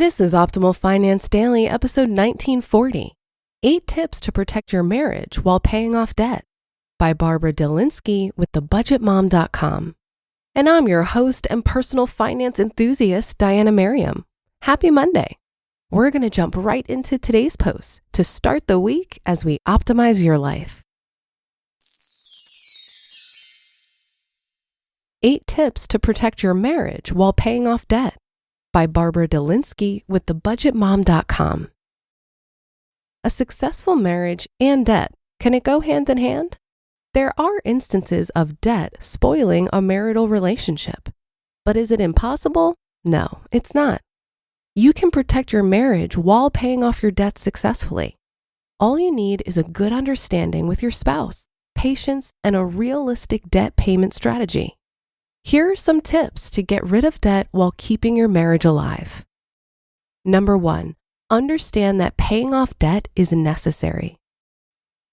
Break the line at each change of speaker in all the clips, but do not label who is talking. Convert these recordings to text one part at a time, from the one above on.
This is Optimal Finance Daily, episode 1940. 8 Tips to Protect Your Marriage While Paying Off Debt by Barbara Delinsky with thebudgetmom.com. And I'm your host and personal finance enthusiast, Diana Merriam. Happy Monday. We're going to jump right into today's post to start the week as we optimize your life. 8 Tips to Protect Your Marriage While Paying Off Debt by Barbara Delinsky with thebudgetmom.com. A successful marriage and debt, can it go hand in hand? There are instances of debt spoiling a marital relationship. But is it impossible? No, it's not. You can protect your marriage while paying off your debt successfully. All you need is a good understanding with your spouse, patience, and a realistic debt payment strategy. Here are some tips to get rid of debt while keeping your marriage alive. Number 1, understand that paying off debt is necessary.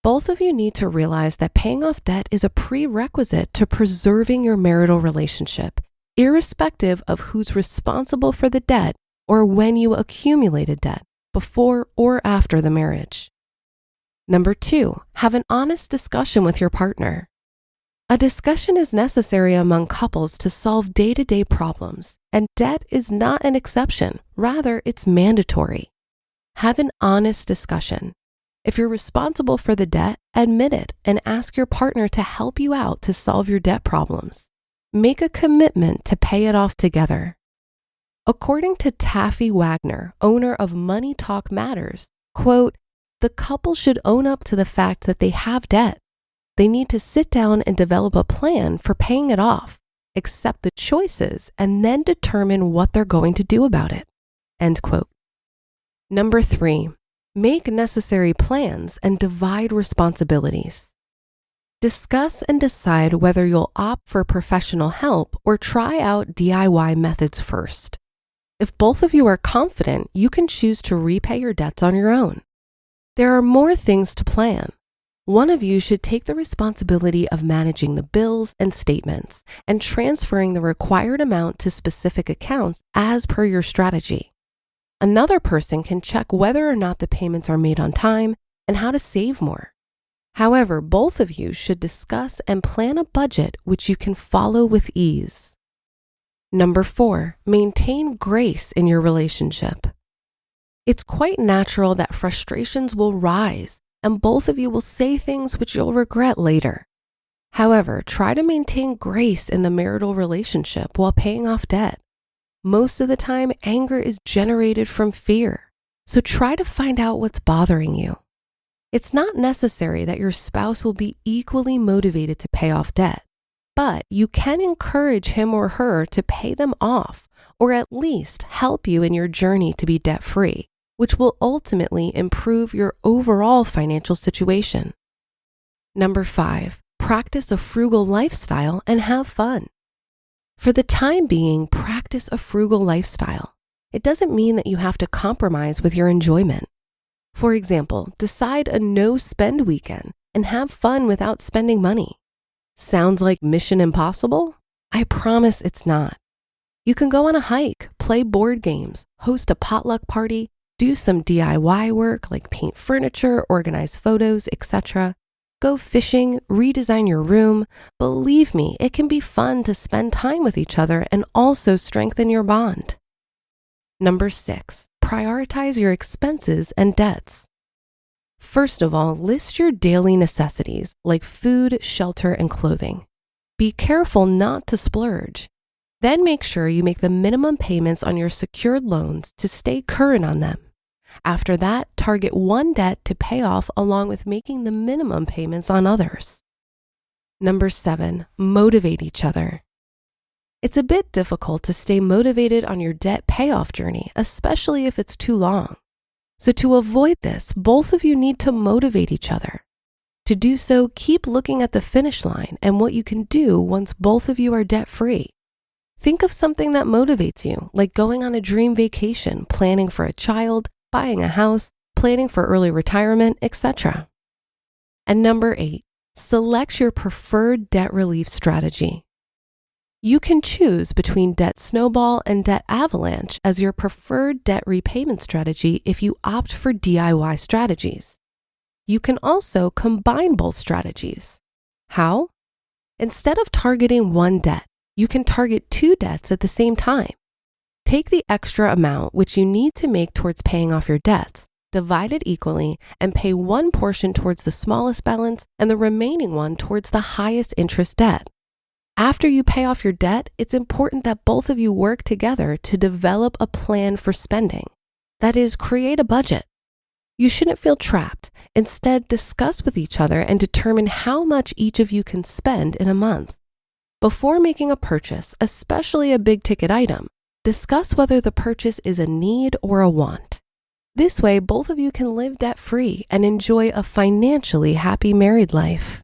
Both of you need to realize that paying off debt is a prerequisite to preserving your marital relationship, irrespective of who's responsible for the debt or when you accumulated debt, before or after the marriage. Number 2, have an honest discussion with your partner. A discussion is necessary among couples to solve day-to-day problems, and debt is not an exception. Rather, it's mandatory. Have an honest discussion. If you're responsible for the debt, admit it and ask your partner to help you out to solve your debt problems. Make a commitment to pay it off together. According to Taffy Wagner, owner of Money Talk Matters, quote, "The couple should own up to the fact that they have debt. They need to sit down and develop a plan for paying it off, accept the choices, and then determine what they're going to do about it." End quote. Number 3, make necessary plans and divide responsibilities. Discuss and decide whether you'll opt for professional help or try out DIY methods first. If both of you are confident, you can choose to repay your debts on your own. There are more things to plan. One of you should take the responsibility of managing the bills and statements and transferring the required amount to specific accounts as per your strategy. Another person can check whether or not the payments are made on time and how to save more. However, both of you should discuss and plan a budget which you can follow with ease. Number 4, maintain grace in your relationship. It's quite natural that frustrations will rise and both of you will say things which you'll regret later. However, try to maintain grace in the marital relationship while paying off debt. Most of the time, anger is generated from fear, so try to find out what's bothering you. It's not necessary that your spouse will be equally motivated to pay off debt, but you can encourage him or her to pay them off, or at least help you in your journey to be debt-free, which will ultimately improve your overall financial situation. Number 5, practice a frugal lifestyle and have fun. For the time being, practice a frugal lifestyle. It doesn't mean that you have to compromise with your enjoyment. For example, decide a no-spend weekend and have fun without spending money. Sounds like Mission Impossible? I promise it's not. You can go on a hike, play board games, host a potluck party, do some DIY work like paint furniture, organize photos, etc. Go fishing, redesign your room. Believe me, it can be fun to spend time with each other and also strengthen your bond. Number 6, prioritize your expenses and debts. First of all, list your daily necessities like food, shelter, and clothing. Be careful not to splurge. Then make sure you make the minimum payments on your secured loans to stay current on them. After that, target one debt to pay off along with making the minimum payments on others. Number 7, motivate each other. It's a bit difficult to stay motivated on your debt payoff journey, especially if it's too long. So to avoid this, both of you need to motivate each other. To do so, keep looking at the finish line and what you can do once both of you are debt-free. Think of something that motivates you, like going on a dream vacation, planning for a child, buying a house, planning for early retirement, etc. And number 8, select your preferred debt relief strategy. You can choose between debt snowball and debt avalanche as your preferred debt repayment strategy if you opt for DIY strategies. You can also combine both strategies. How? Instead of targeting one debt, you can target two debts at the same time. Take the extra amount which you need to make towards paying off your debts, divide it equally, and pay one portion towards the smallest balance and the remaining one towards the highest interest debt. After you pay off your debt, it's important that both of you work together to develop a plan for spending. That is, create a budget. You shouldn't feel trapped. Instead, discuss with each other and determine how much each of you can spend in a month. Before making a purchase, especially a big ticket item, discuss whether the purchase is a need or a want. This way, both of you can live debt-free and enjoy a financially happy married life.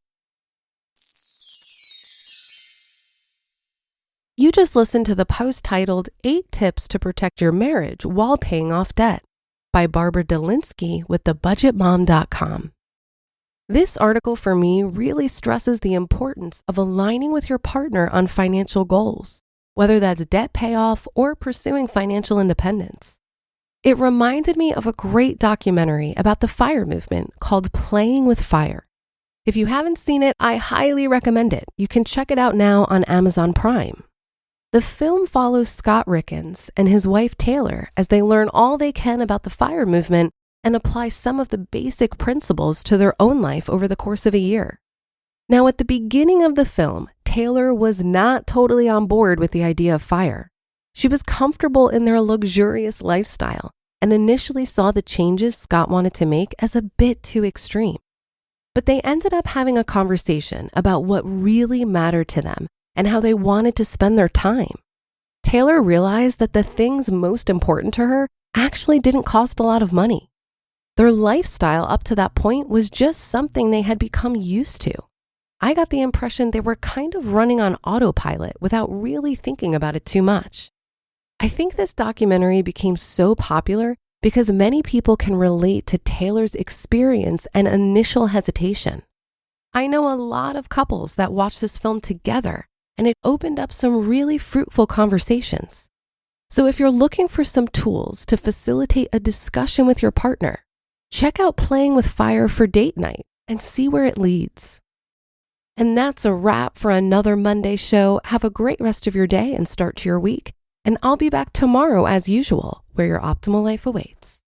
You just listened to the post titled 8 Tips to Protect Your Marriage While Paying Off Debt by Barbara Delinsky with thebudgetmom.com. This article for me really stresses the importance of aligning with your partner on financial goals, whether that's debt payoff or pursuing financial independence. It reminded me of a great documentary about the FIRE movement called Playing with Fire. If you haven't seen it, I highly recommend it. You can check it out now on Amazon Prime. The film follows Scott Rickens and his wife Taylor as they learn all they can about the FIRE movement and apply some of the basic principles to their own life over the course of a year. Now, at the beginning of the film, Taylor was not totally on board with the idea of FIRE. She was comfortable in their luxurious lifestyle and initially saw the changes Scott wanted to make as a bit too extreme. But they ended up having a conversation about what really mattered to them and how they wanted to spend their time. Taylor realized that the things most important to her actually didn't cost a lot of money. Their lifestyle up to that point was just something they had become used to. I got the impression they were kind of running on autopilot without really thinking about it too much. I think this documentary became so popular because many people can relate to Taylor's experience and initial hesitation. I know a lot of couples that watched this film together, and it opened up some really fruitful conversations. So if you're looking for some tools to facilitate a discussion with your partner, check out Playing with Fire for date night and see where it leads. And that's a wrap for another Monday show. Have a great rest of your day and start to your week. And I'll be back tomorrow as usual, where your optimal life awaits.